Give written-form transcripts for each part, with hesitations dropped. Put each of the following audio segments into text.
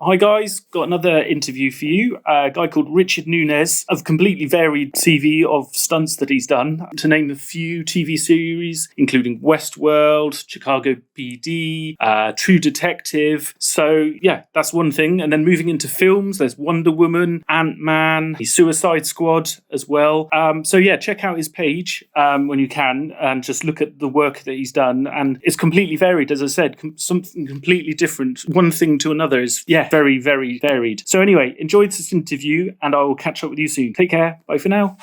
Hi guys, got another interview for you. A guy called Ricky Nunez, of completely varied CV of stunts that he's done. To name a few TV series, including Westworld, Chicago PD, True Detective. So yeah, that's one thing. And then moving into films, there's Wonder Woman, Ant-Man, Suicide Squad as well. So yeah, check out his page when you can and just look at the work that he's done. And it's completely varied, as I said, something completely different. One thing to another is, yeah, very, very varied. So anyway, enjoyed this interview and I will catch up with you soon. Take care. Bye for now.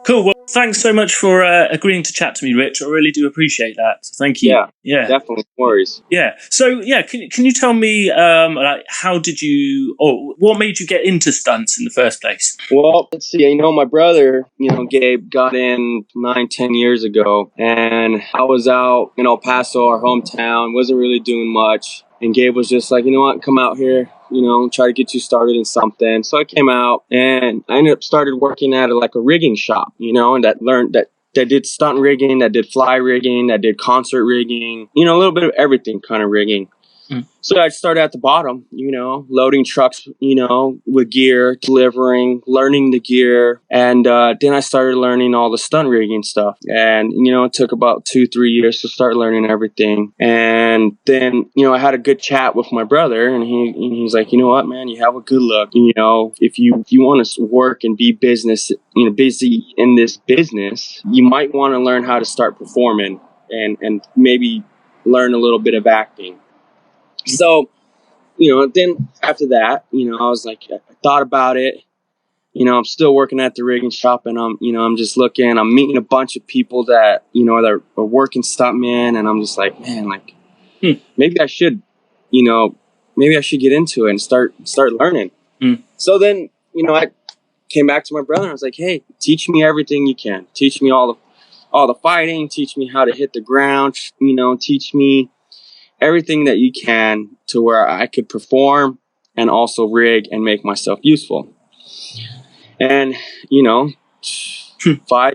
Cool. Well, thanks so much for agreeing to chat to me, Rich. I really do appreciate that. So thank you. Yeah, definitely. No worries. Yeah. So, yeah, can you tell me, how did you, or what made you get into stunts in the first place? Well, let's see. My brother, Gabe, got in 9-10 years ago, and I was out in El Paso, our hometown, wasn't really doing much. And Gabe was just like, you know what, come out here, try to get you started in something. So I came out and I ended up started working at a rigging shop, and that did stunt rigging, that did fly rigging, that did concert rigging, a little bit of everything kind of rigging. So I started at the bottom, loading trucks, with gear, delivering, learning the gear. And then I started learning all the stunt rigging stuff. And, it took about 2-3 years to start learning everything. And then, I had a good chat with my brother and he's like, you know what, man, you have a good look. If you want to work and be busy in this business, you might want to learn how to start performing and maybe learn a little bit of acting. So, then after that, I was like, I thought about it. I'm still working at the rigging shop and I'm just looking, I'm meeting a bunch of people that, that are working stuntmen. And I'm just like, man, maybe I should get into it and start learning. So then, I came back to my brother and I was like, hey, teach me everything you can. Teach me all the fighting, teach me how to hit the ground, teach me everything that you can to where I could perform and also rig and make myself useful. And, 5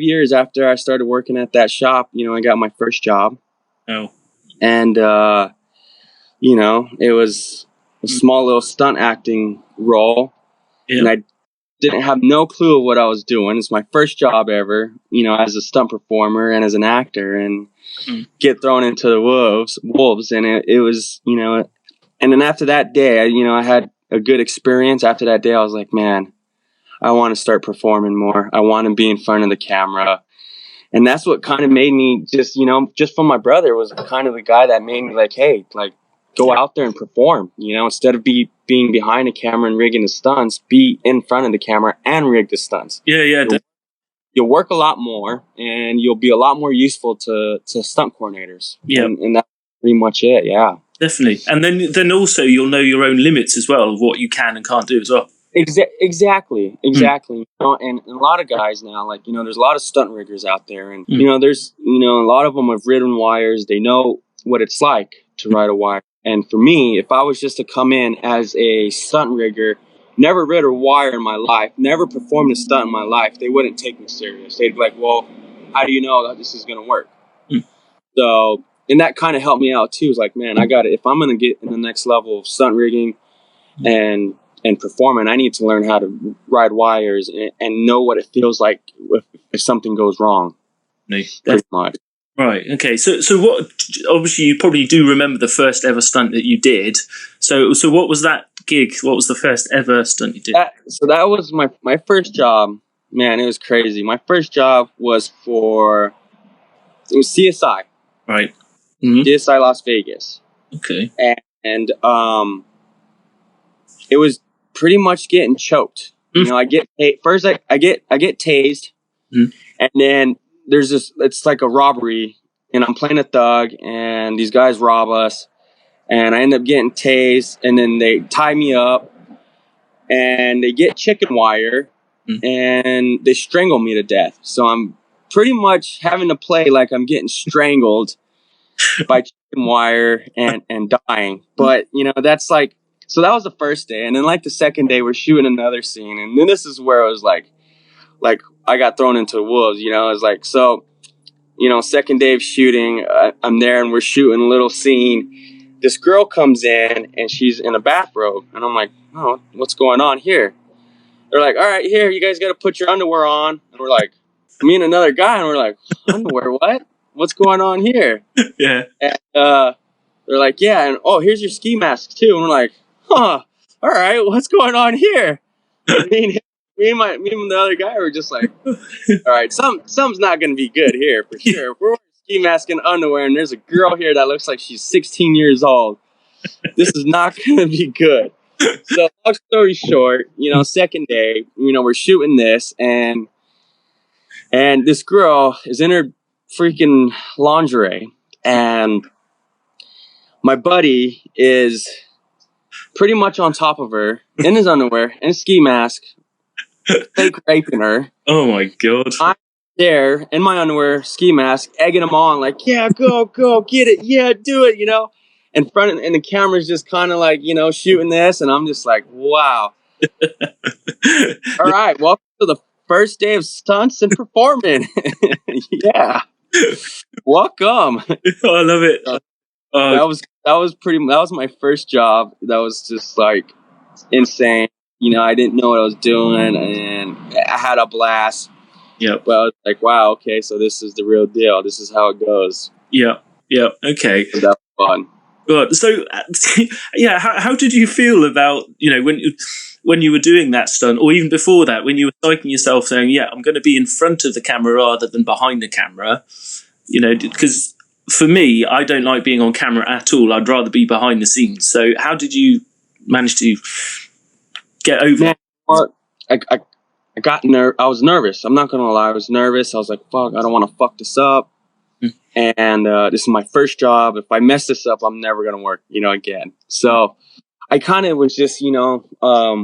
years after I started working at that shop, I got my first job. Oh. And, it was a small little stunt acting role. Yeah. And I didn't have no clue of what I was doing. It's my first job ever, as a stunt performer and as an actor, and get thrown into the wolves. And it was, and then after that day, I had a good experience. After that day, I was like, man, I want to start performing more. I want to be in front of the camera. And that's what kind of made me just from my brother was kind of the guy that made me like, hey, go out there and perform, instead of being behind a camera and rigging the stunts, be in front of the camera and rig the stunts. Yeah. You'll work a lot more and you'll be a lot more useful to stunt coordinators. Yeah. And that's pretty much it. Yeah. Definitely. And then also you'll know your own limits as well of what you can and can't do as well. Exactly. And a lot of guys now, there's a lot of stunt riggers out there and, there's, a lot of them have ridden wires. They know what it's like to ride a wire. And for me, if I was just to come in as a stunt rigger, never rid a wire in my life, never performed a stunt in my life, they wouldn't take me serious. They'd be like, well, how do you know that this is going to work? So, and that kind of helped me out too. It's like, man, I got it. If I'm going to get in the next level of stunt rigging and performing, I need to learn how to ride wires and know what it feels like if something goes wrong. Pretty much. Right. Okay. So what? Obviously, you probably do remember the first ever stunt that you did. So what was that gig? What was the first ever stunt you did? That was my first job. Man, it was crazy. My first job was it was CSI. Right. CSI Las Vegas. Okay. And it was pretty much getting choked. I get first. I get tased, and then there's this, it's like a robbery and I'm playing a thug and these guys rob us and I end up getting tased and then they tie me up and they get chicken wire and they strangle me to death. So I'm pretty much having to play like I'm getting strangled by chicken broken wire and dying. But, you know, that's like, so that was the first day. And then like the second day, we're shooting another scene. And then this is where it was like I got thrown into the wolves, you know. It was like, so, you know, second day of shooting, I'm there and we're shooting a little scene. This girl comes in and she's in a bathrobe. And I'm like, oh, what's going on here? They're like, all right, here, you guys got to put your underwear on. And we're like, me and another guy, and we're like, underwear, what? What's going on here? Yeah. And they're like, yeah, and oh, here's your ski mask too. And we're like, huh, all right, what's going on here? Me and the other guy were just like, all right, something's not gonna be good here for sure. If we're wearing ski mask and underwear, and there's a girl here that looks like she's 16 years old, this is not gonna be good. So long story short, you know, second day, you know, we're shooting this, and this girl is in her freaking lingerie, and my buddy is pretty much on top of her in his underwear and ski mask, fake raping her. Oh my God. I'm there in my underwear, ski mask, egging him on, like, yeah, go, get it, yeah, do it, you know. And the camera's just kind of like, you know, shooting this, and I'm just like, wow. All right, welcome to the first day of stunts and performing. Yeah, welcome. I love it. That was my first job. That was just like insane. You know, I didn't know what I was doing, and I had a blast. Yeah. But I was like, wow, okay, so this is the real deal. This is how it goes. Yeah. Yeah. Okay. So that was fun. Good. So, yeah, how did you feel about, you know, when you were doing that stunt, or even before that, when you were psyching yourself saying, yeah, I'm going to be in front of the camera rather than behind the camera, you know, because for me, I don't like being on camera at all. I'd rather be behind the scenes. So how did you manage to get over that? I was nervous. I'm not going to lie. I was nervous. I was like, fuck, I don't want to fuck this up. And this is my first job. If I mess this up, I'm never going to work, you know, again. So I kind of was just, another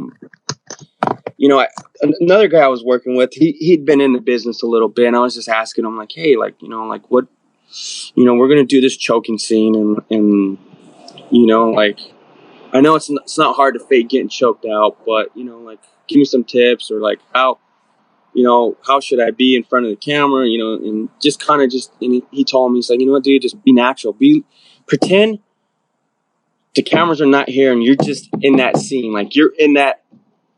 guy I was working with, he'd been in the business a little bit, and I was just asking him, like, hey, like, you know, like, what, you know, we're going to do this choking scene, and you know, like, I know it's not hard to fake getting choked out, but, you know, like, give me some tips, or like, how should I be in front of the camera, you know, and just kind of and he told me, he's like, you know what, dude, just be natural, pretend the cameras are not here and you're just in that scene, like you're in that,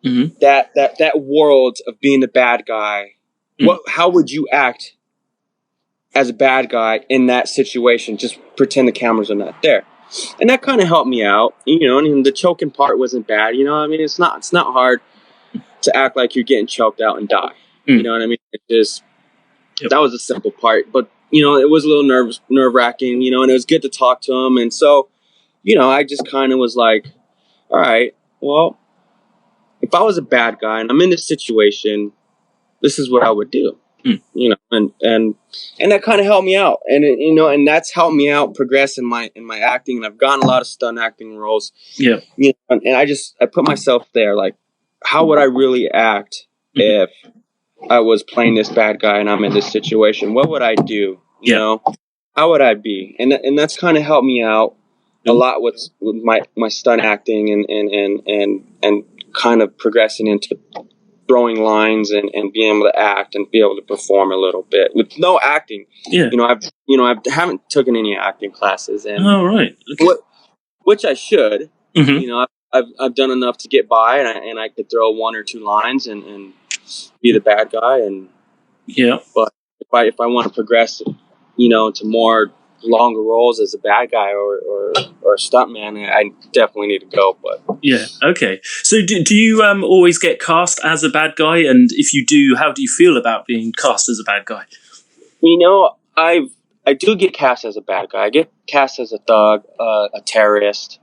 that world of being the bad guy. How would you act as a bad guy in that situation? Just pretend the cameras are not there. And that kind of helped me out, you know, and the choking part wasn't bad, you know. I mean, it's not hard to act like you're getting choked out and die. You know what I mean? It just, that was a simple part, but, you know, it was a little nerve wracking, you know, and it was good to talk to him. And so, you know, I just kind of was like, all right, well, if I was a bad guy and I'm in this situation, this is what I would do, you know, and that kind of helped me out. And, you know, and that's helped me out progress in my acting. And I've gotten a lot of stunt acting roles. Yeah. You know, and I put myself there, like, how would I really act if I was playing this bad guy and I'm in this situation? What would I do? You know, how would I be? And that's kind of helped me out a lot with my stunt acting and kind of progressing into throwing lines and being able to act and be able to perform a little bit with no acting. Yeah. I haven't taken any acting classes, and which I should. You know, I've done enough to get by, and I could throw one or two lines and be the bad guy, and but if I want to progress, you know, to more longer roles as a bad guy or a stuntman, I definitely need to go. But okay. So do you always get cast as a bad guy? And if you do, how do you feel about being cast as a bad guy? You know, I do get cast as a bad guy. I get cast as a thug, a terrorist.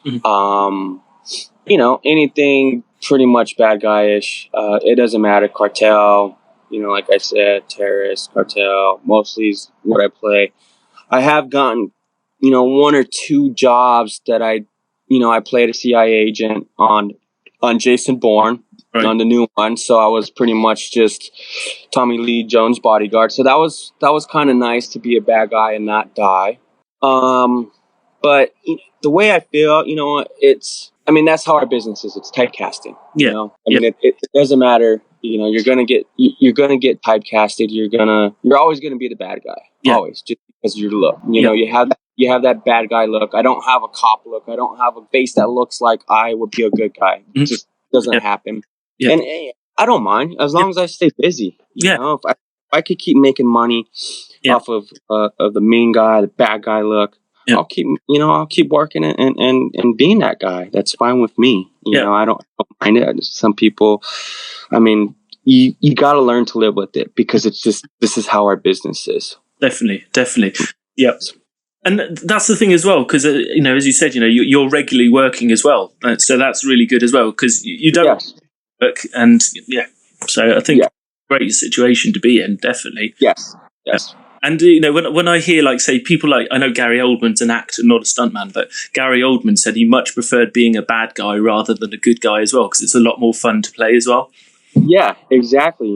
You know, anything pretty much bad guy-ish. It doesn't matter. Cartel, you know, like I said, terrorist, cartel, mostly is what I play. I have gotten, you know, one or two jobs that I played a CIA agent on Jason Bourne, on the new one. So I was pretty much just Tommy Lee Jones' bodyguard. So that was kind of nice to be a bad guy and not die. But the way I feel, that's how our business is. It's typecasting. Yeah. It doesn't matter. You're gonna get typecasted. You're always gonna be the bad guy. Yeah. Always, just because of your look. You have that bad guy look. I don't have a cop look. I don't have a face that looks like I would be a good guy. It just doesn't happen. Yeah. And I don't mind as long as I stay busy. If I could keep making money off of the mean guy, the bad guy look. I'll keep working it and being that guy. That's fine with me. I don't mind it. Some people, you got to learn to live with it because this is how our business is. Definitely. Yep. And that's the thing as well, because, as you said, you're regularly working as well. So that's really good as well, because you don't work. And so I think great situation to be in, definitely. Yes. And, when I hear, say, people I know Gary Oldman's an actor, not a stuntman, but Gary Oldman said he much preferred being a bad guy rather than a good guy as well, because it's a lot more fun to play as well. Yeah, exactly.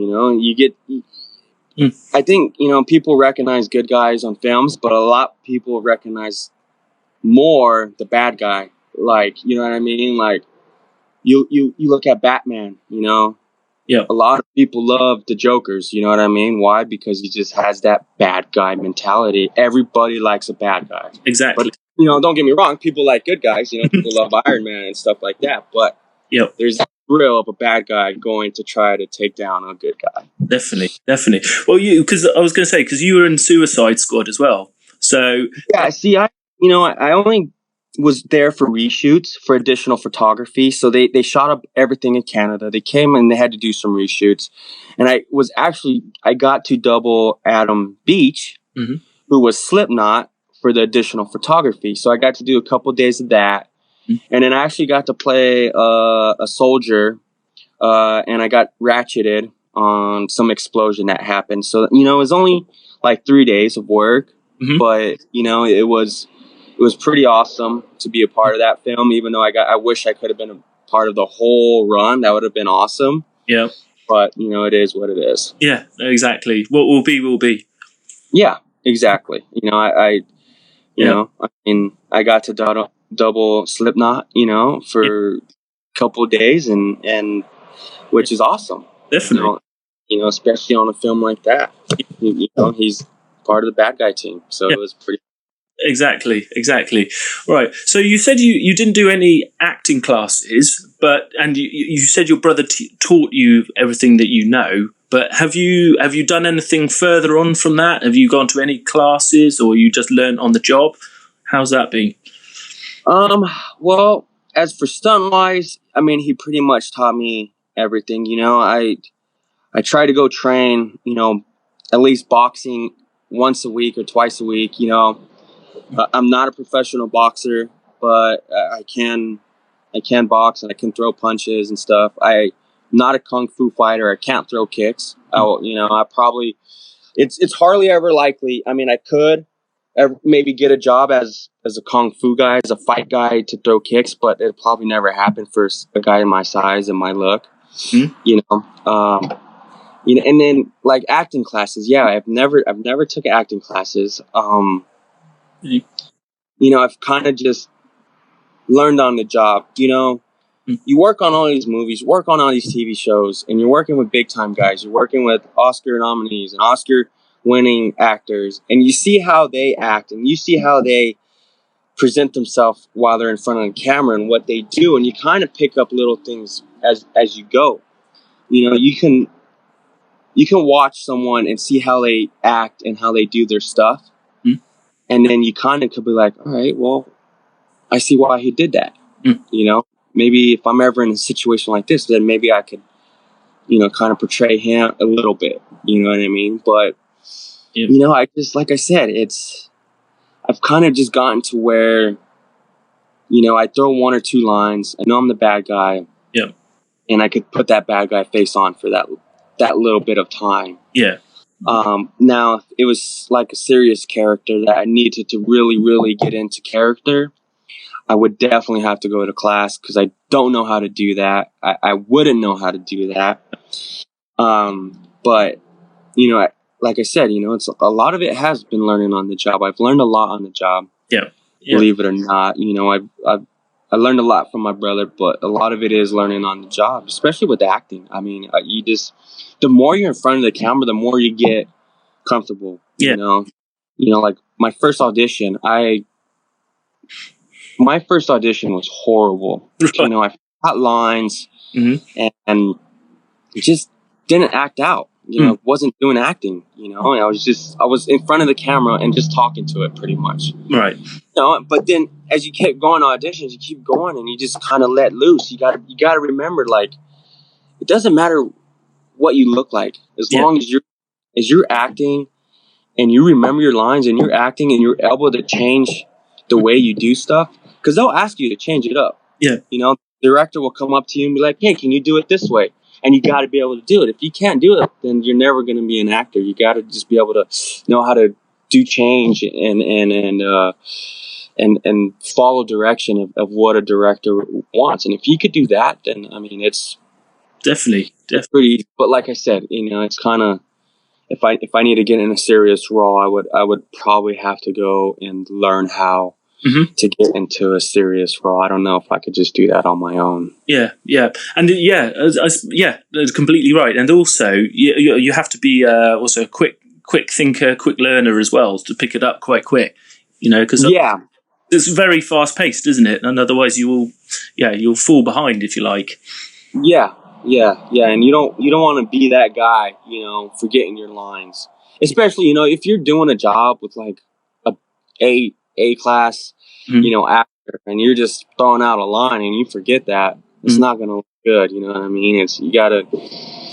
I think, people recognize good guys on films, but a lot of people recognize more the bad guy. You know what I mean? You look at Batman, a lot of people love the Jokers, you know what I mean? Why? Because he just has that bad guy mentality. Everybody likes a bad guy. Exactly. But, don't get me wrong, people like good guys, people love Iron Man and stuff like that, but there's that thrill of a bad guy going to try to take down a good guy. Definitely. Well, because I was going to say, because you were in Suicide Squad as well. So yeah, see, I only was there for reshoots for additional photography. So they shot up everything in Canada. They came and they had to do some reshoots. And I got to double Adam Beach, who was Slipknot, for the additional photography. So I got to do a couple days of that. And then I actually got to play a soldier, and I got ratcheted on some explosion that happened. So, it was only 3 days of work, but, it was pretty awesome to be a part of that film, even though I wish I could have been a part of the whole run. That would have been awesome. Yeah. But, it is what it is. Yeah, exactly. What will be, will be. Yeah, exactly. I got to double Slipknot, for a couple of days, and which is awesome. Definitely. Especially on a film like that. He's part of the bad guy team, so it was pretty. Exactly. Right. So you said you didn't do any acting classes, and you said your brother taught you everything that you know. But have you done anything further on from that? Have you gone to any classes, or you just learned on the job? How's that been? Well, as for stunt wise, he pretty much taught me everything. I try to go train, at least boxing once a week or twice a week. I'm not a professional boxer, but I can box and I can throw punches and stuff. I'm not a kung fu fighter. I can't throw kicks. It's hardly ever likely. I could maybe get a job as a kung fu guy, as a fight guy to throw kicks, but it'll probably never happen for a guy my size and my look. And then acting classes. Yeah, I've never took acting classes. I've kind of just learned on the job. You work on all these movies, work on all these TV shows, and you're working with big time guys. You're working with Oscar nominees and Oscar winning actors, and you see how they act, and you see how they present themselves while they're in front of the camera and what they do, and you kind of pick up little things as you go. You can watch someone and see how they act and how they do their stuff. And then you kind of could be like, all right, well, I see why he did that. Maybe if I'm ever in a situation like this, then maybe I could, kind of portray him a little bit. You know what I mean? But, I just, like I said, I've kind of just gotten to where, I throw one or two lines. I know I'm the bad guy. Yeah. And I could put that bad guy face on for that little bit of time. Yeah. Now, if it was like a serious character that I needed to really, really get into character, I would definitely have to go to class because I don't know how to do that. I wouldn't know how to do that. But, like I said, it's a lot of it has been learning on the job. I've learned a lot on the job. Yeah. Believe it or not, I learned a lot from my brother, but a lot of it is learning on the job, especially with acting. I mean, the more you're in front of the camera, the more you get comfortable. Yeah. Like my first audition was horrible. Right. I got lines Mm-hmm. and just didn't act out. Wasn't doing acting. I was in front of the camera and just talking to it pretty much. Right. But then as you keep going to auditions, you keep going and you just kind of let loose. You got to remember, like, it doesn't matter what you look like as long as you're acting and you remember your lines and you're acting and you're able to change the way you do stuff, because they'll ask you to change it up. Yeah. The director will come up to you and be like, hey, can you do it this way? And you got to be able to do it. If you can't do it, then you're never going to be an actor. You got to just be able to know how to do change and follow direction of what a director wants. And if you could do that, then I mean, it's definitely pretty easy. But like I said, it's kind of, if I need to get in a serious role, I would probably have to go and learn how to get into a serious role. I don't know if I could just do that on my own. Yeah, and that's completely right. And also, you have to be also a quick thinker, quick learner as well, to pick it up quite quick. Because it's very fast paced, isn't it? And otherwise, you'll fall behind, if you like. Yeah, and you don't want to be that guy, forgetting your lines, especially if you're doing a job with like a class, actor, and you're just throwing out a line and you forget that, it's not going to look good. You know what I mean? You gotta.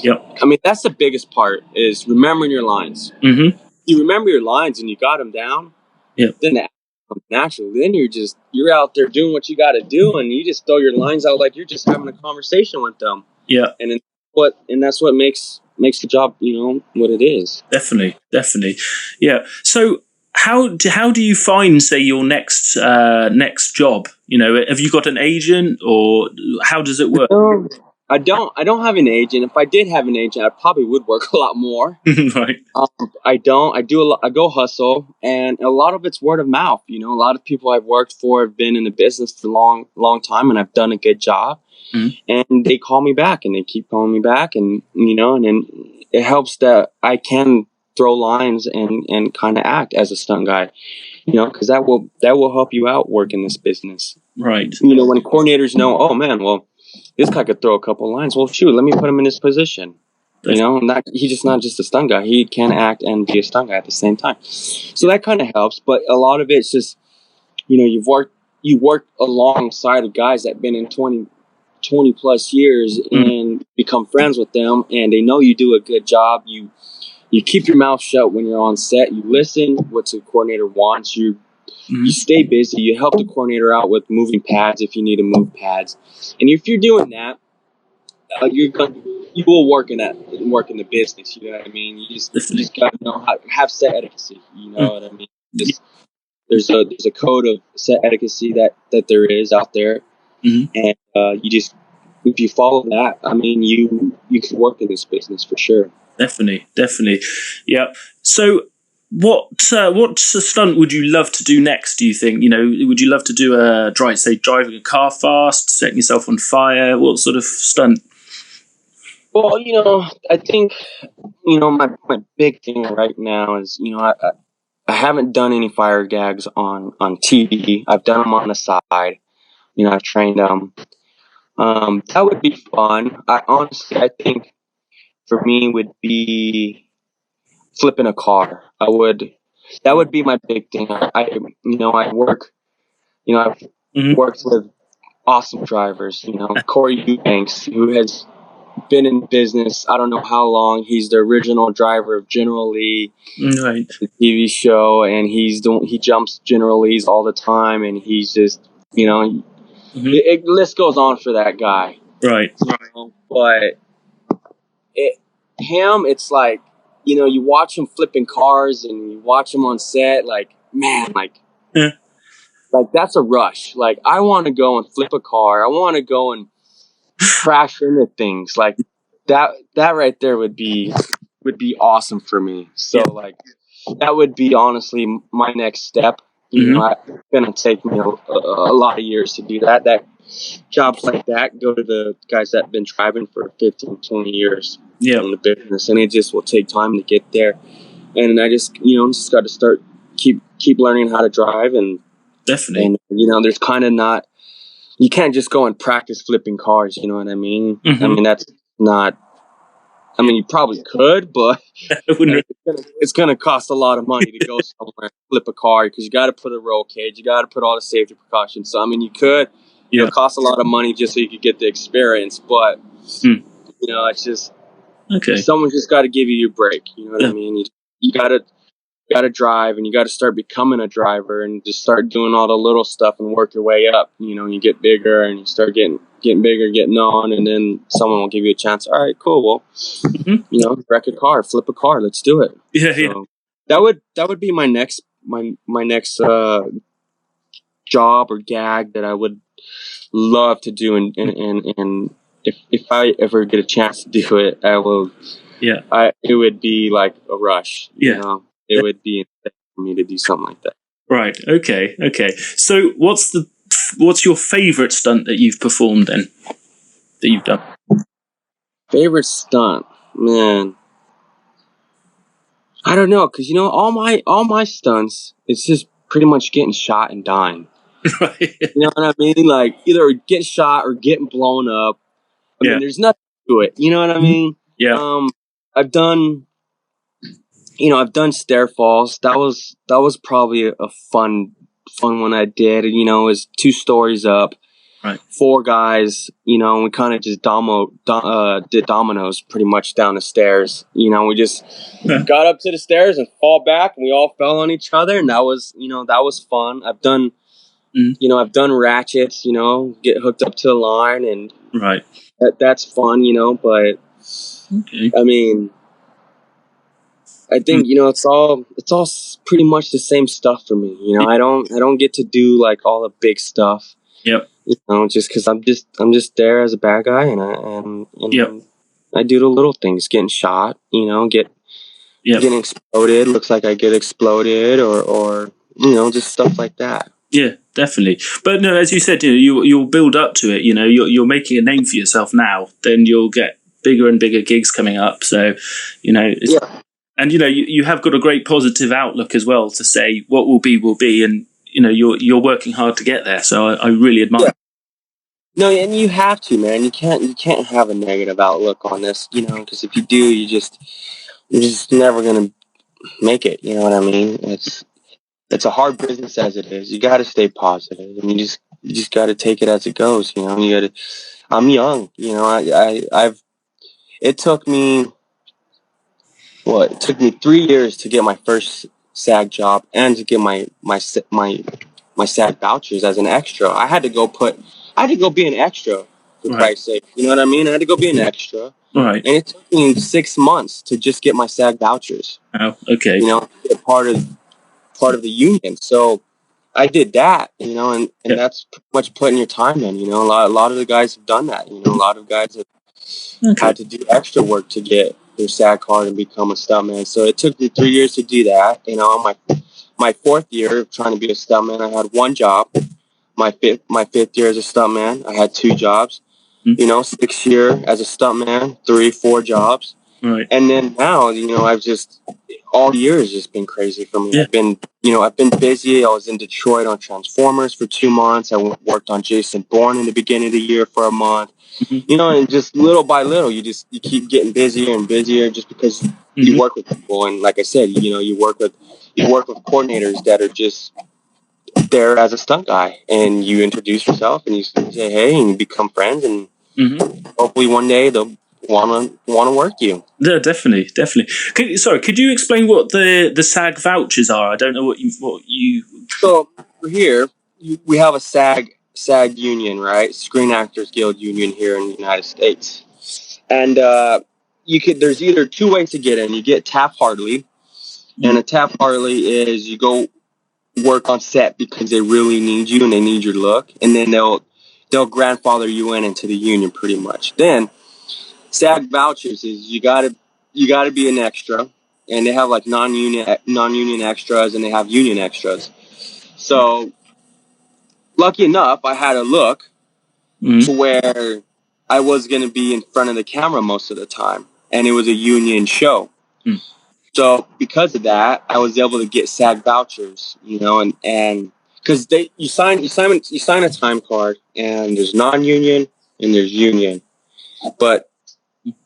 Yep. I mean, that's the biggest part, is remembering your lines. Mm-hmm. You remember your lines and you got them down. Yeah. Then that comes naturally. Then you're out there doing what you got to do, and you just throw your lines out like you're just having a conversation with them. Yeah. And that's what makes the job, what it is. Definitely. Yeah. So how do you find, say, your next job? Have you got an agent, or how does it work? I don't have an agent. If I did have an agent, I probably would work a lot more. Right. I don't. I do a lot. I go hustle, and a lot of it's word of mouth. A lot of people I've worked for have been in the business for a long time, and I've done a good job. And they call me back, and they keep calling me back, and and then it helps that I can throw lines and kind of act as a stunt guy, because that will help you out working this business. Right. When coordinators know, oh man, well, this guy could throw a couple lines. Well, shoot, let me put him in this position. He's just not just a stunt guy. He can act and be a stunt guy at the same time. So that kind of helps. But a lot of it's just, you work alongside of guys that have been in 20 plus years and become friends with them, and they know you do a good job. You keep your mouth shut when you're on set. You listen what the coordinator wants. You stay busy. You help the coordinator out with moving pads if you need to move pads. And if you're doing that, you will work in the business. You know what I mean? You just got to know how to have set etiquette. You know what I mean? There's a code of set etiquette that there is out there. And if you follow that, I mean, you can work in this business for sure. Definitely, yeah. So, what stunt would you love to do next? Do you think? Would you love to do driving a car fast, setting yourself on fire? What sort of stunt? Well, I think my big thing right now is I haven't done any fire gags on TV. I've done them on the side. I've trained them. That would be fun. I think for me would be flipping a car. That would be my big thing. I work, I've worked with awesome drivers, Corey Eubanks, who has been in business, I don't know how long. He's the original driver of General Lee, right, the TV show, and he jumps General Lee's all the time, and he's just, the list goes on for that guy. Right. But it's like, you watch him flipping cars and you watch him on set, like, man, like that's a rush. Like, I want to go and flip a car. I want to go and crash into things. Like, that right there would be would be awesome for me. So like that would be honestly my next step. You know, it's gonna take me a lot of years to do that. That jobs like that go to the guys that have been driving for 15, 20 years in the business, and it just will take time to get there. And I just just got to start keep learning how to drive, and definitely. And there's kind of not, you can't just go and practice flipping cars. You know what I mean? I mean that's not. I mean, you probably could, but it's going to cost a lot of money to go somewhere and flip a car because you got to put a roll cage, you got to put all the safety precautions. So, I mean, you could, it'll cost a lot of money just so you could get the experience, but, it's just, someone's just got to give you your break. You know what I mean? You got to drive, and you got to start becoming a driver and just start doing all the little stuff and work your way up. You get bigger and you start getting bigger, getting on, and then someone will give you a chance. All right, cool. Well, wreck a car, flip a car. Let's do it. So that would be my next job or gag that I would love to do. And if I ever get a chance to do it, I will. Yeah. It would be like a rush. It would be for me to do something like that. Right. Okay. So what's your favorite stunt that you've performed then? That you've done? Favorite stunt, man. I don't know, because all my stunts, it's just pretty much getting shot and dying. Right. You know what I mean? Like either getting shot or getting blown up. I mean, there's nothing to it. You know what I mean? Yeah. I've done stair falls. That was probably a fun one I did. It was 2 stories up. Right. 4 guys, and we kind of just did dominoes pretty much down the stairs. We just got up to the stairs and fall back, and we all fell on each other, and that was fun. I've done, I've done ratchets, get hooked up to the line, and that's fun, but I mean, I think it's all pretty much the same stuff for me. I don't get to do like all the big stuff. Yep. Just because I'm just there as a bad guy, and I do the little things, getting shot, getting exploded. Looks like I get exploded, or just stuff like that. Yeah, definitely. But no, as you said, you'll build up to it. You're making a name for yourself now. Then you'll get bigger and bigger gigs coming up. So, and you have got a great positive outlook as well to say what will be, and you're working hard to get there. So I really admire. Yeah. No, and you have to, man. You can't have a negative outlook on this, because if you do, you're just never gonna make it. You know what I mean? It's a hard business as it is. You got to stay positive, and you just got to take it as it goes. You got to. I'm young. It took me. It took me 3 years to get my first SAG job and to get my SAG vouchers as an extra. I had to go be an extra, for Christ's sake. You know what I mean? I had to go be an extra. Right. And it took me 6 months to just get my SAG vouchers. Oh, okay. Get part of the union. So I did that, and that's pretty much putting your time in. A lot of the guys have done that. A lot of guys have had to do extra work to get their SAG card and become a stuntman. So it took me 3 years to do that. My 4th year of trying to be a stuntman, I had 1 job. My fifth year as a stuntman, I had 2 jobs. 6th year as a stuntman, 3, 4 jobs. Right. And then now, I've just all year has just been crazy for me. Yeah. I've been busy. I was in Detroit on Transformers for 2 months. I worked on Jason Bourne in the beginning of the year for a month. Mm-hmm. And just little by little, you keep getting busier and busier just because you work with people. And like I said, you work with coordinators that are just there as a stunt guy, and you introduce yourself and you say hey, and you become friends, and hopefully one day they'll want to work you. Yeah, definitely. Could you explain what the SAG vouchers are? I don't know what you. So here we have a SAG union, right? Screen Actors Guild union here in the United States, and there's either 2 ways to get in. You get Taft-Hartley, and a Taft-Hartley is you go work on set because they really need you and they need your look, and then they'll grandfather you into the union pretty much. Then SAG vouchers is you gotta you got to be an extra, and they have like non-union extras, and they have union extras. So lucky enough, I had a look to where I was going to be in front of the camera most of the time, and it was a union show. So because of that, I was able to get SAG vouchers, and because you sign a time card, and there's non-union and there's union, but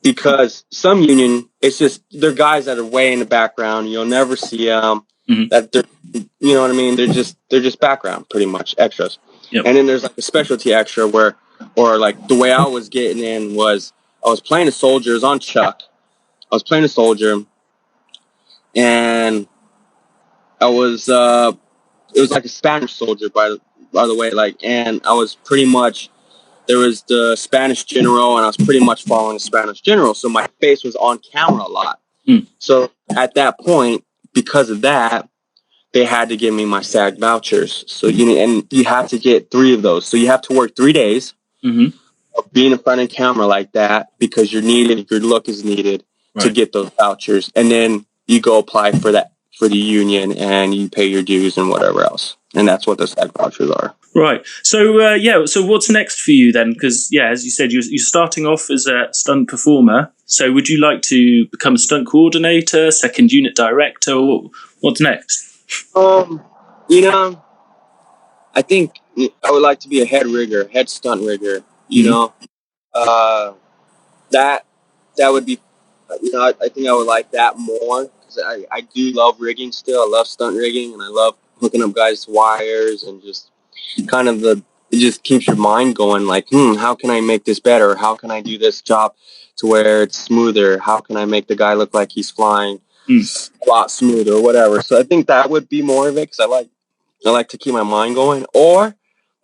because some union, it's just they're guys that are way in the background. You'll never see them. That they're, you know what I mean? They're just background, pretty much extras. Yep. And then there's like a specialty extra or like the way I was getting in was I was playing a soldier. It was on Chuck. I was playing a soldier, and I was it was like a Spanish soldier by the way, and I was pretty much. There was the Spanish general, and I was pretty much following the Spanish general. So my face was on camera a lot. So at that point, because of that, they had to give me my SAG vouchers. So and you have to get 3 of those. So you have to work 3 days of being in front of camera like that because you're needed. Your look is needed to get those vouchers, and then you go apply for the union, and you pay your dues and whatever else. And that's what the SAG vouchers are. Right. So, so what's next for you then? Because, as you said, you're starting off as a stunt performer. So would you like to become a stunt coordinator, second unit director? What's next? I think I would like to be a head stunt rigger, that would be, I think I would like that more because I do love rigging still. I love stunt rigging, and I love hooking up guys to wires and just kind of it just keeps your mind going like, how can I make this better? How can I do this job to where it's smoother? How can I make the guy look like he's flying a lot smoother or whatever? So I think that would be more of it because I like to keep my mind going, or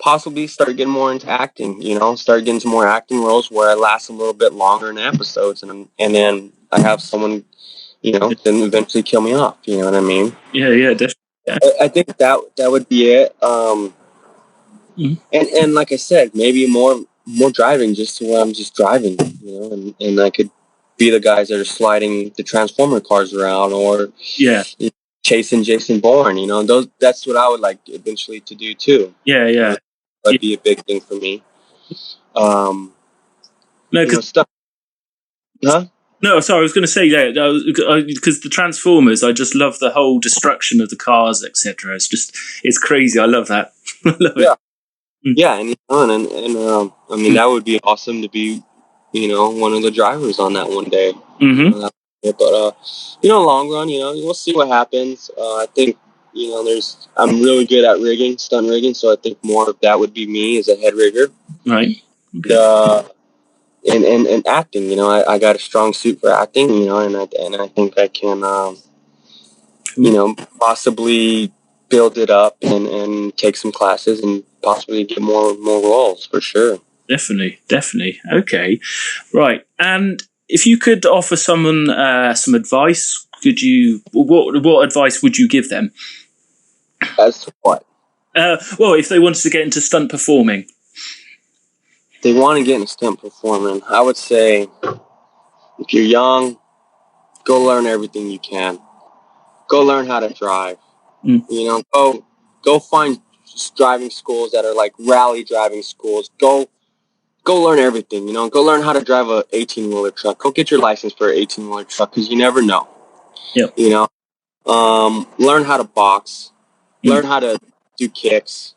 possibly start getting more into acting, start getting some more acting roles where I last a little bit longer in episodes and then I have someone, then eventually kill me off. You know what I mean? Yeah, definitely. Yeah. I think that would be it. And like I said, maybe more driving, just to where I'm just driving, and I could be the guys that are sliding the Transformer cars around, or chasing Jason Bourne. That's what I would like eventually to do too. Yeah. That'd be a big thing for me. No, stuff. Huh? No, sorry, I was going to say because the Transformers, I just love the whole destruction of the cars, etc. It's crazy. I love that. I love it. Yeah, and I mean that would be awesome to be, one of the drivers on that one day. But long run, we'll see what happens. I think I'm really good at rigging, stunt rigging, so I think more of that would be me as a head rigger. Right. Okay. And acting, I got a strong suit for acting, and I think I can, possibly build it up and take some classes and possibly get more roles for sure. Definitely. Okay. Right. And if you could offer someone some advice, what advice would you give them? As to what? Well, if they wanted to get into stunt performing. They want to get into stunt performing, I would say if you're young, go learn everything you can. Go learn how to drive. Go find driving schools that are like rally driving schools. Go learn everything, Go learn how to drive a 18-wheeler truck. Go get your license for an 18-wheeler truck because you never know. Yep. Learn how to box. Learn how to do kicks,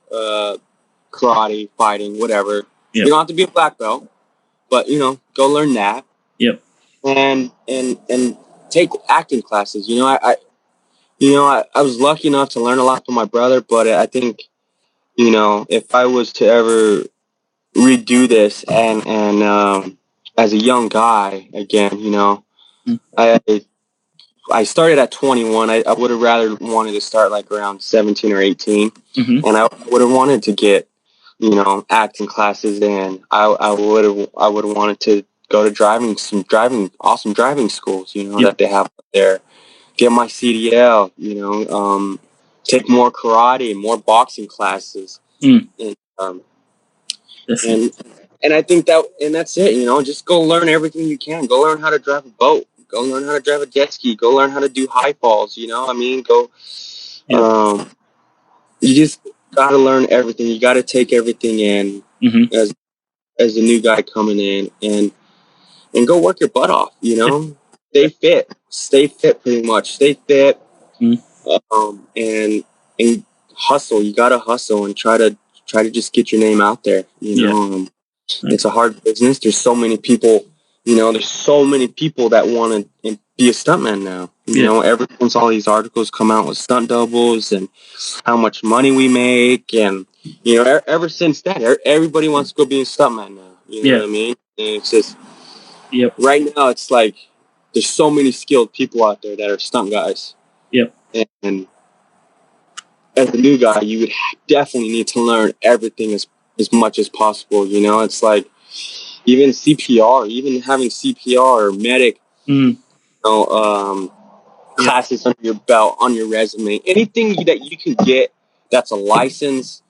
karate, fighting, whatever. Yep. You don't have to be a black belt, but, go learn that. Yep. And take acting classes. I was lucky enough to learn a lot from my brother, but I think, if I was to ever redo this and as a young guy again, I started at 21. I would have rather wanted to start like around 17 or 18, and I would have wanted to get acting classes, and I would have wanted to go to awesome driving schools, that they have up there. Get my CDL, take more karate, more boxing classes, and I think that's it. Just go learn everything you can. Go learn how to drive a boat. Go learn how to drive a jet ski. Go learn how to do high falls. You know, I mean, go. Yeah. You just gotta learn everything. You gotta take everything in Mm-hmm. as a new guy coming in, and go work your butt off. You know, stay fit, pretty much. Stay fit, Mm. and hustle. You gotta hustle and try to just get your name out there. You Yeah. know, it's a hard business. There's so many people. You know, there's so many people that want to be a stuntman now. You know, ever since all these articles come out with stunt doubles and how much money we make, and you know, ever since that, everybody wants to go be a stuntman now. You know what I mean? And it's just right now, it's like there's so many skilled people out there that are stunt guys. Yep. And as a new guy, you would definitely need to learn everything as much as possible. You know, it's like even CPR, even having CPR or medic, you know, classes under your belt, on your resume, anything that you can get that's a license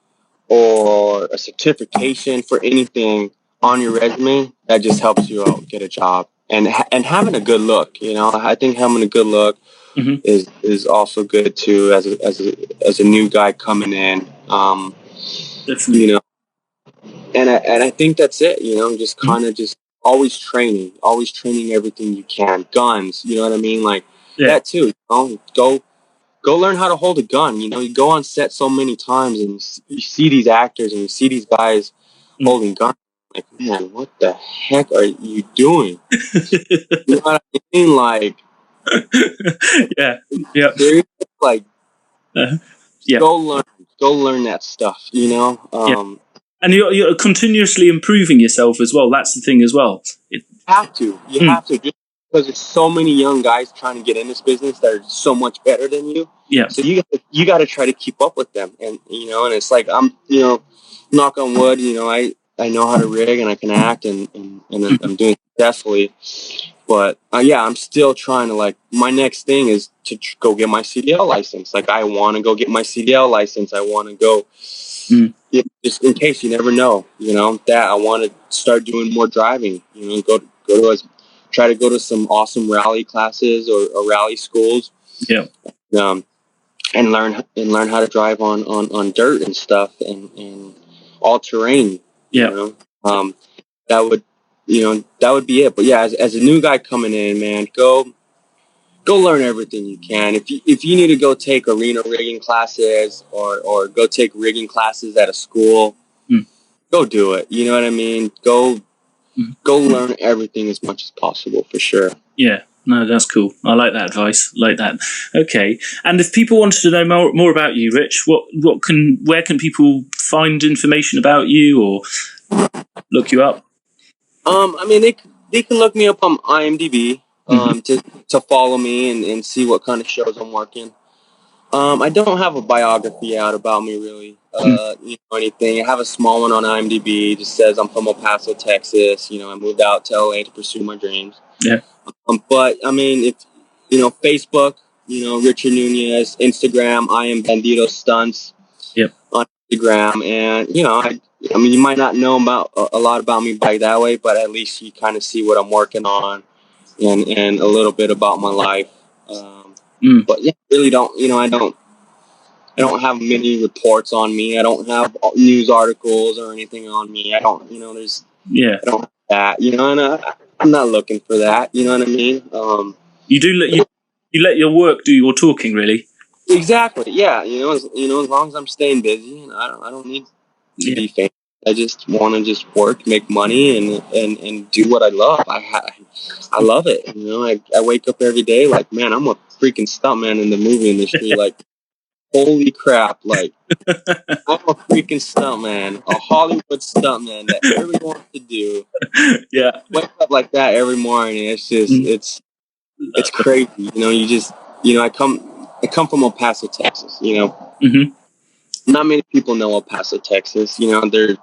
or a certification for anything on your resume, that just helps you out get a job. And having a good look, you know, I think having a good look is also good too as a new guy coming in. Definitely. You know, and I think that's it. You know, just kind of just always training everything you can. Guns, you know what I mean? Like that too. You know, go learn how to hold a gun. You know, you go on set so many times and you see these actors and you see these guys holding guns. Like, man, what the heck are you doing? You know what I mean? Like, seriously, like, go learn that stuff. You know, And you're continuously improving yourself as well. That's the thing as well. you have to, just because there's so many young guys trying to get in this business that are so much better than you. Yeah. So you got to try to keep up with them, and you know, and it's like you know, knock on wood, you know, I know how to rig and I can act and I'm doing successfully, but yeah, I'm still trying to, like, my next thing is to go get my CDL license. Like, I want to go get my CDL license. I want to go. Just in case, you never know, you know, that I want to start doing more driving, you know, try to go to some awesome rally classes or rally schools. Yeah. And learn how to drive on dirt and stuff and all terrain, you know. That would, you know, that would be it. But yeah, as a new guy coming in, man, go learn everything you can. If you need to go take arena rigging classes or go take rigging classes at a school, go do it. You know what I mean? Go learn everything as much as possible, for sure. Yeah. No, that's cool. I like that advice. Like that. Okay. And if people wanted to know more about you, Rich, where can people find information about you or look you up? I mean, they can look me up on IMDb to follow me and see what kind of shows I'm working. I don't have a biography out about me, really. You know, anything. I have a small one on IMDb. It just says I'm from El Paso, Texas. You know, I moved out to LA to pursue my dreams. Yeah. But I mean, if you know, Facebook, you know, Richard Nunez. Instagram, I am Bandito Stunts. Yep. On Instagram, and you know, I mean, you might not know about a lot about me by that way, but at least you kind of see what I'm working on, and a little bit about my life. But yeah, really don't, you know, I don't have many reports on me. I don't have news articles or anything on me. I don't, you know, I don't have that, you know, and I'm not looking for that. You know what I mean? You let your work do your talking, really. Exactly. Yeah. You know, as long as I'm staying busy, and I don't need to be famous. I just want to just work, make money, and do what I love. I love it. You know, I wake up every day like, man, I'm a freaking stuntman in the movie industry. Like, holy crap! Like, I'm a freaking stuntman, a Hollywood stuntman that everyone wants to do. Yeah. Wake up like that every morning. It's just it's crazy. You know, I come from El Paso, Texas. You know. Not many people know El Paso, Texas. You know, they're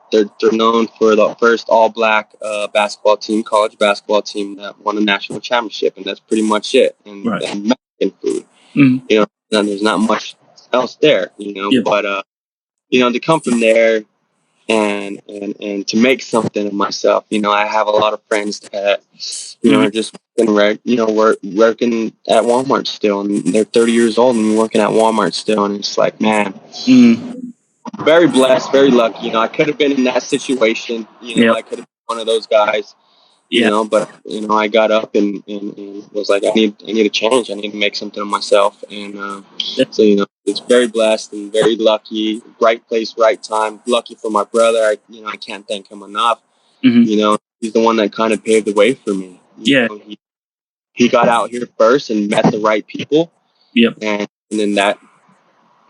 known for the first all-black basketball team, college basketball team that won a national championship, and that's pretty much it. And Mexican food. You know, and there's not much else there. You know, but you know, to come from there and to make something of myself. I have a lot of friends that are just working at Walmart still, and they're 30 years old and working at Walmart still, and it's like, man, very blessed, very lucky. I could have been in that situation. I could have been one of those guys. But I got up and was like, I need a change. I need to make something of myself, and so it's very blessed and very lucky. Right place, right time. Lucky for my brother. I can't thank him enough. He's the one that kind of paved the way for me. He got out here first and met the right people. And then that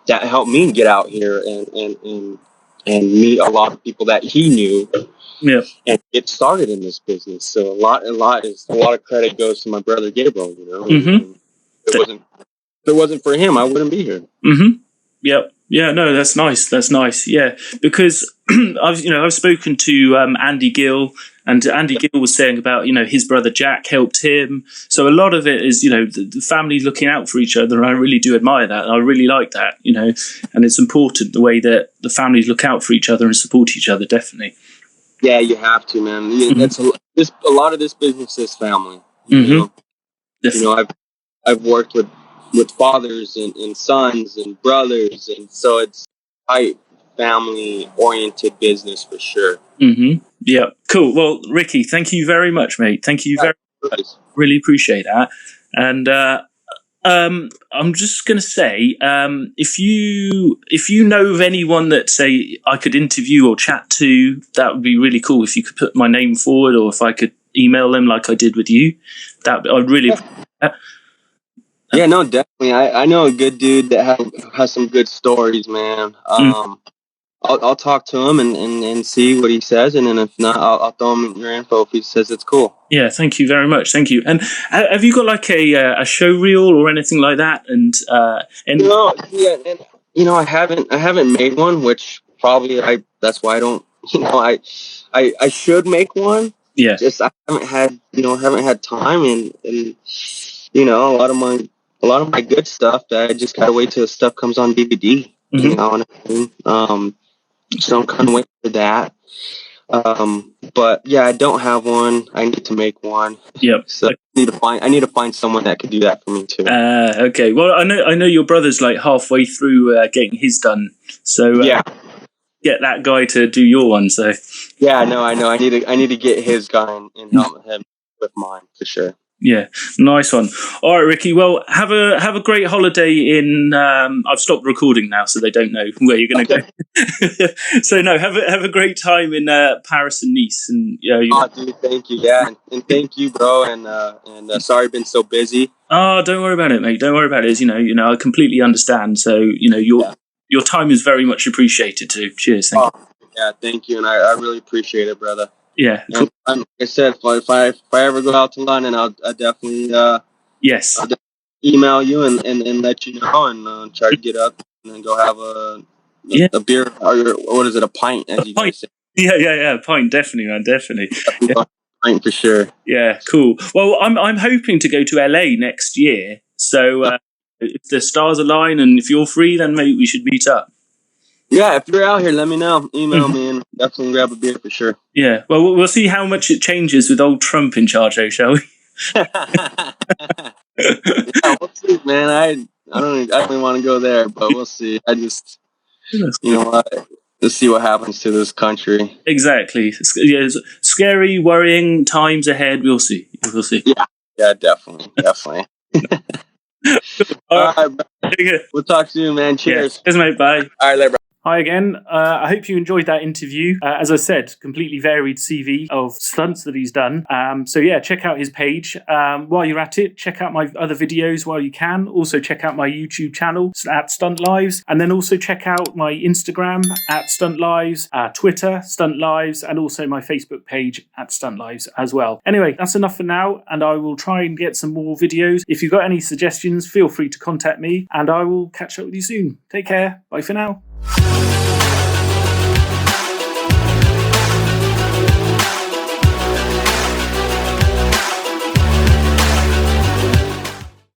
helped me get out here and meet a lot of people that he knew. And get started in this business. So a lot of credit goes to my brother Gabriel. And if it wasn't for him, I wouldn't be here. Yeah, no, that's nice. Yeah, because I've spoken to Andy Gill, and Andy Gill was saying about his brother Jack helped him. So a lot of it is the family looking out for each other, and I really do admire that. And I really like that, and it's important the way that the families look out for each other and support each other. Definitely. Yeah, you have to, man. That's a lot of this business is family. I've worked with fathers and sons and brothers, and so it's quite family oriented business for sure. Yeah, cool. Well, Ricky, thank you very much, mate. Thank you very much. Really appreciate that. And I'm just going to say, if you know of anyone that say I could interview or chat to, that would be really cool. If you could put my name forward, or if I could email them like I did with you, I'd really appreciate that. Yeah, no, definitely. I know a good dude that has some good stories, man. I'll talk to him and see what he says, and then if not, I'll throw him your info if he says it's cool. Yeah, thank you very much. Thank you. And have you got like a show reel or anything like that? And I haven't made one, which probably that's why I don't. I should make one. Yeah. Just I haven't had time, and a lot of my good stuff that I just gotta wait till the stuff comes on DVD. You know what I mean? So I'm kind of waiting for that. But yeah, I don't have one. I need to make one. Yep. So I need to find someone that could do that for me too. Okay. Well, I know your brother's like halfway through getting his done. So yeah, get that guy to do your one. So yeah, no, I know. I need to get his guy and help him with mine for sure. Yeah, nice one. All right, Ricky. Well, have a great holiday in. I've stopped recording now, so they don't know where you're going to go. So no, have a great time in Paris and Nice, and dude, thank you. Yeah, and thank you, bro. And sorry, I've been so busy. Oh, don't worry about it, mate. Don't worry about it. I completely understand. So your time is very much appreciated too. Cheers. Thank you. Yeah, thank you, and I really appreciate it, brother. Yeah, cool. And like I said, if I ever go out to London, I'll definitely yes, I'll definitely email you and let you know, and try to get up and then go have a beer, or what is it, a pint, as you guys say. Yeah, pint, definitely, man, definitely. Yeah. Pint for sure. Yeah, cool. Well, I'm hoping to go to LA next year, so if the stars align and if you're free, then maybe we should meet up. Yeah, if you're out here, let me know. Email me and definitely grab a beer for sure. Yeah, well, we'll see how much it changes with old Trump in charge, shall we? Yeah, we'll see, man. I don't even want to go there, but we'll see. I just, let's see what happens to this country. Exactly. Yeah, scary, worrying times ahead. We'll see. Yeah, definitely. All right, bro. We'll talk soon, man. Cheers. Yeah. Cheers, mate. Bye. All right, later, bro. Hi again. I hope you enjoyed that interview. As I said, completely varied CV of stunts that he's done. So yeah, check out his page. While you're at it, check out my other videos while you can. Also check out my YouTube channel at Stunt Lives, and then also check out my Instagram at Stunt Lives, Twitter, Stunt Lives, and also my Facebook page at Stunt Lives as well. Anyway, that's enough for now, and I will try and get some more videos. If you've got any suggestions, feel free to contact me, and I will catch up with you soon. Take care. Bye for now.